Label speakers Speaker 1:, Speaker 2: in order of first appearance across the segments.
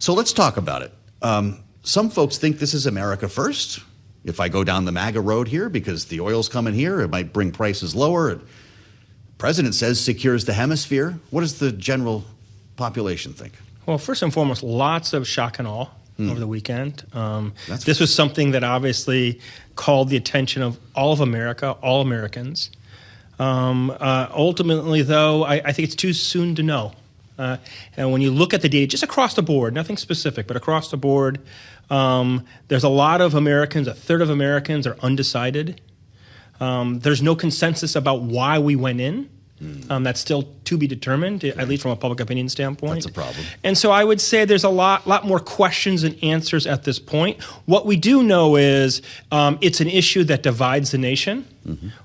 Speaker 1: So let's talk about it. Some folks think this is America first. If I go down the MAGA road here because the oil's coming here, it might bring prices lower. The president says secures the hemisphere. What does the general population think?
Speaker 2: Well, first and foremost, lots of shock and awe over the weekend. This was something that obviously called the attention of all of America, all Americans. Ultimately, though, I think it's too soon to know. And when you look at the data, just across the board, nothing specific, but across the board, there's a lot of Americans, a third of Americans are undecided. There's no consensus about why we went in. That's still to be determined, at least from a public opinion standpoint.
Speaker 1: That's a problem.
Speaker 2: And so I would say there's a lot more questions than answers at this point. What we do know is it's an issue that divides the nation.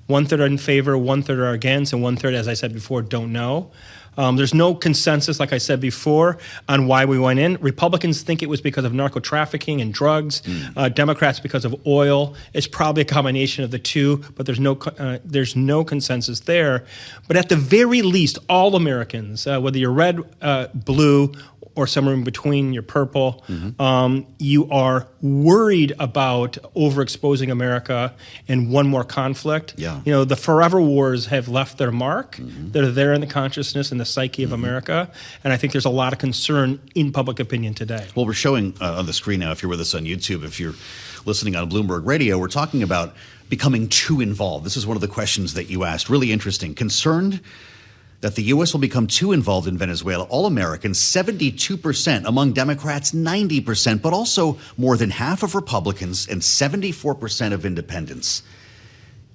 Speaker 2: One third are in favor, one third are against, and one third, as I said before, don't know. There's no consensus, like I said before, on why we went in. Republicans think it was because of narco-trafficking and drugs. Democrats because of oil. It's probably a combination of the two, but there's no consensus there. But at the very least, all Americans, whether you're red, blue, or somewhere in between, you're purple, you are worried about overexposing America in one more conflict.
Speaker 1: Yeah.
Speaker 2: You know, the forever wars have left their mark. They're there in the consciousness and the psyche of America. And I think there's a lot of concern in public opinion today.
Speaker 1: Well, we're showing on the screen now, if you're with us on YouTube, if you're listening on Bloomberg Radio, we're talking about becoming too involved. This is one of the questions that you asked. Really interesting. Concerned that the U.S. will become too involved in Venezuela. All Americans, 72%, among Democrats, 90%, but also more than half of Republicans and 74% of independents.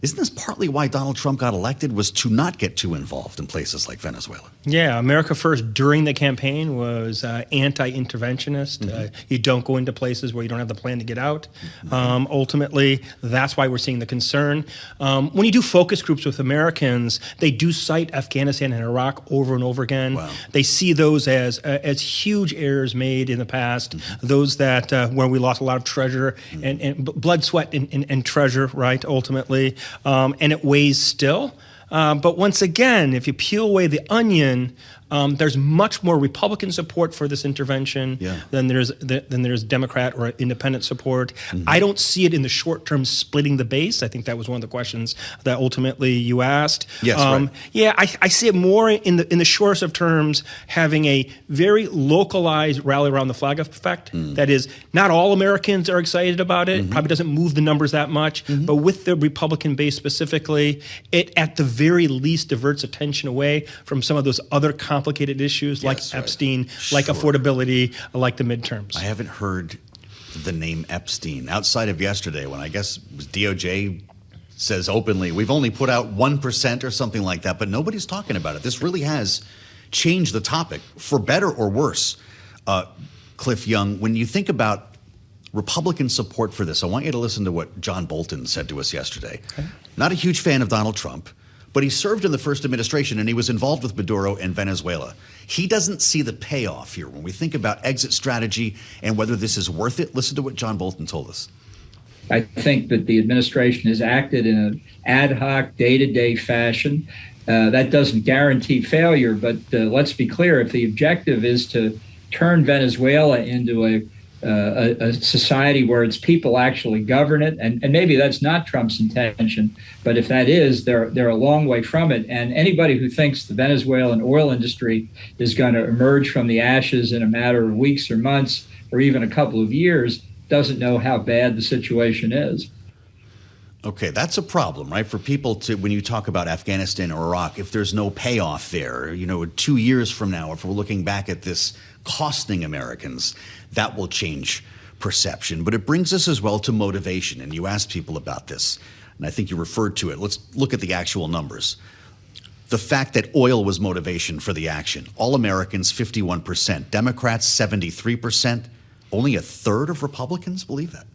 Speaker 1: Isn't this partly why Donald Trump got elected, was to not get too involved in places like Venezuela?
Speaker 2: Yeah, America First during the campaign was anti-interventionist. You don't go into places where you don't have the plan to get out. Ultimately, that's why we're seeing the concern. When you do focus groups with Americans, they do cite Afghanistan and Iraq over and over again.
Speaker 1: Wow.
Speaker 2: They see those as huge errors made in the past, those that where we lost a lot of treasure and blood, sweat, and treasure, right, ultimately. And it weighs still. But once again, if you peel away the onion, there's much more Republican support for this intervention than there's Democrat or independent support. I don't see it in the short term splitting the base. I think that was one of the questions that ultimately you asked.
Speaker 1: Yes, right.
Speaker 2: Yeah, I see it more in the shortest of terms having a very localized rally around the flag effect. That is, not all Americans are excited about it. Probably doesn't move the numbers that much. But with the Republican base specifically, it at the very least diverts attention away from some of those other complicated issues like Epstein, like affordability, like the midterms.
Speaker 1: I haven't heard the name Epstein outside of yesterday when I guess DOJ says openly, we've only put out 1% or something like that, but nobody's talking about it. This really has changed the topic for better or worse. Cliff Young, when you think about Republican support for this, I want you to listen to what John Bolton said to us yesterday. Okay. Not a huge fan of Donald Trump, but he served in the first administration and he was involved with Maduro and Venezuela. He doesn't see the payoff here when we think about exit strategy and whether this is worth it. Listen to what John Bolton told us.
Speaker 3: I think that the administration has acted in an ad hoc, day-to-day fashion. That doesn't guarantee failure, but let's be clear, if the objective is to turn Venezuela into a society where its people actually govern it, and maybe that's not Trump's intention, but if that is, they're a long way from it. And anybody who thinks the Venezuelan oil industry is going to emerge from the ashes in a matter of weeks or months or even a couple of years doesn't know how bad the situation is.
Speaker 1: Okay, that's a problem, right? For people to, when you talk about Afghanistan or Iraq, if there's no payoff there, 2 years from now, if we're looking back at this costing Americans, that will change perception. But it brings us as well to motivation. And you asked people about this, and I think you referred to it. Let's look at the actual numbers. The fact that oil was motivation for the action. All Americans, 51%. Democrats, 73%. Only a third of Republicans believe that.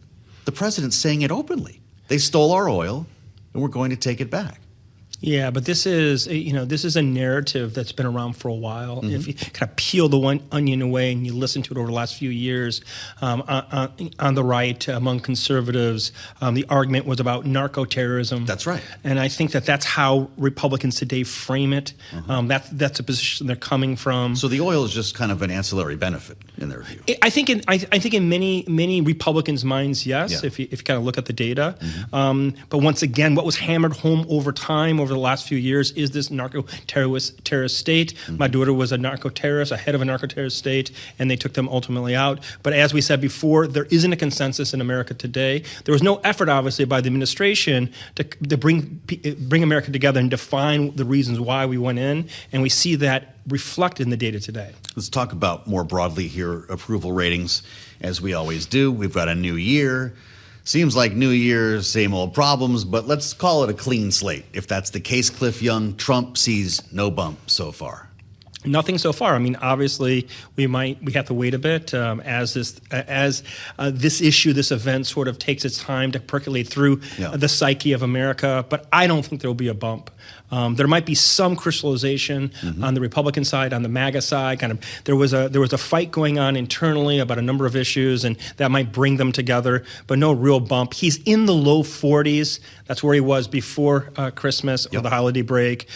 Speaker 1: The president's saying it openly. They stole our oil, and we're going to take it back.
Speaker 2: Yeah, but this is a narrative that's been around for a while. If you kind of peel the onion away and you listen to it over the last few years, on the right, among conservatives, the argument was about narco-terrorism.
Speaker 1: That's right.
Speaker 2: And I think that's how Republicans today frame it. That's a position they're coming from.
Speaker 1: So the oil is just kind of an ancillary benefit in their view.
Speaker 2: I think in many Republicans' minds, yes.
Speaker 1: Yeah.
Speaker 2: If you kind of look at the data, but once again, what was hammered home over time, over the last few years, is this narco-terrorist state. Maduro was a narco-terrorist, a head of a narco-terrorist state, and they took them ultimately out. But as we said before, there isn't a consensus in America today. There was no effort, obviously, by the administration to bring America together and define the reasons why we went in, and we see that reflected in the data today.
Speaker 1: Let's talk about more broadly here approval ratings, as we always do. We've got a new year. Seems like New Year, same old problems, but let's call it a clean slate. If that's the case, Cliff Young, Trump sees no bump so far.
Speaker 2: Nothing so far. I mean, obviously, we have to wait a bit as this issue, this event, sort of takes its time to percolate through the psyche of America. But I don't think there will be a bump. There might be some crystallization on the Republican side, on the MAGA side. Kind of, there was a fight going on internally about a number of issues, and that might bring them together. But no real bump. He's in the low 40s. That's where he was before Christmas or the holiday break.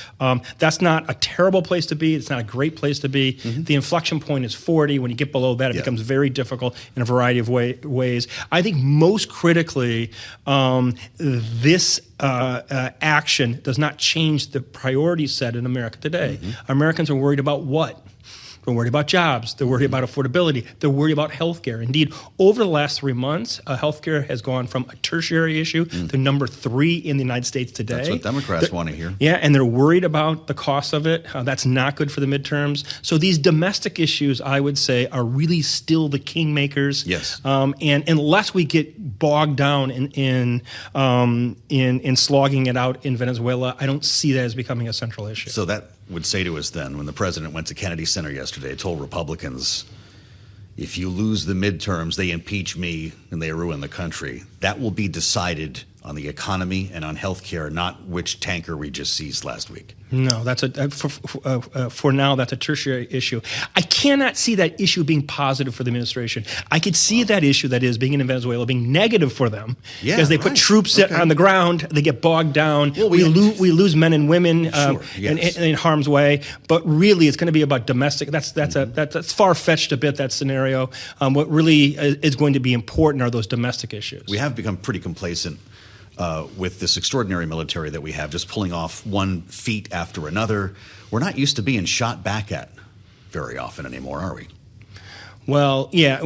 Speaker 2: That's not a terrible place to be. It's not a great place to be. The inflection point is 40. When you get below that, it becomes very difficult in a variety of ways. I think most critically, this action does not change the priority set in America today. Americans are worried about what? They're worried about jobs. They're worried about affordability. They're worried about health care. Indeed, over the last 3 months, health care has gone from a tertiary issue to number 3 in the United States today.
Speaker 1: That's what Democrats want to hear.
Speaker 2: Yeah, and they're worried about the cost of it. That's not good for the midterms. So these domestic issues, I would say, are really still the kingmakers.
Speaker 1: Yes.
Speaker 2: And unless we get bogged down in slogging it out in Venezuela, I don't see that as becoming a central issue.
Speaker 1: So that would say to us then, when the president went to Kennedy Center yesterday, told Republicans, if you lose the midterms, they impeach me and they ruin the country. That will be decided on the economy and on health care, not which tanker we just seized last week.
Speaker 2: No, that's for now, that's a tertiary issue. I cannot see that issue being positive for the administration. I could see that issue, that is, being in Venezuela, being negative for them because they put troops on the ground, they get bogged down, we lose men and women in harm's way. But really, it's going to be about domestic. That's far-fetched a bit, that scenario. What really is going to be important are those domestic issues.
Speaker 1: We have become pretty complacent with this extraordinary military that we have, just pulling off one feat after another. We're not used to being shot back at very often anymore, are we?
Speaker 2: Well, yeah,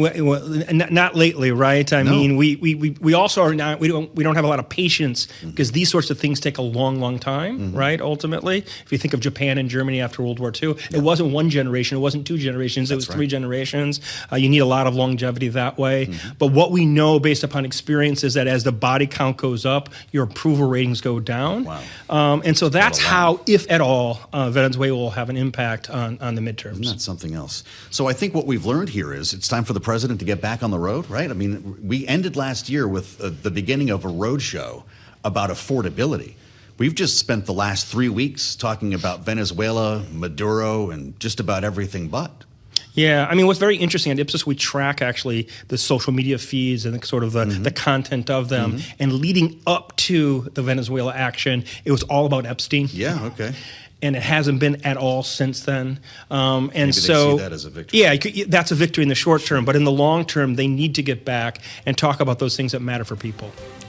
Speaker 2: not lately, right? I mean, we also are not. We don't have a lot of patience because these sorts of things take a long time, right? Ultimately, if you think of Japan and Germany after World War II, it wasn't one generation, it wasn't 2 generations, it was 3 generations. You need a lot of longevity that way. But what we know based upon experience is that as the body count goes up, your approval ratings go down.
Speaker 1: Wow.
Speaker 2: And so that's how, if at all, Venezuela will have an impact on the midterms.
Speaker 1: Isn't that something else? So I think what we've learned here is it's time for the president to get back on the road, right? I mean, we ended last year with the beginning of a road show about affordability. We've just spent the last 3 weeks talking about Venezuela, Maduro, and just about everything but.
Speaker 2: Yeah, I mean, what's very interesting at Ipsos, we track actually the social media feeds and the content of them. And leading up to the Venezuela action, it was all about Epstein.
Speaker 1: Yeah, okay.
Speaker 2: And it hasn't been at all since then.
Speaker 1: Maybe so, they see that as a victory.
Speaker 2: Yeah, that's a victory in the short term. But in the long term, they need to get back and talk about those things that matter for people.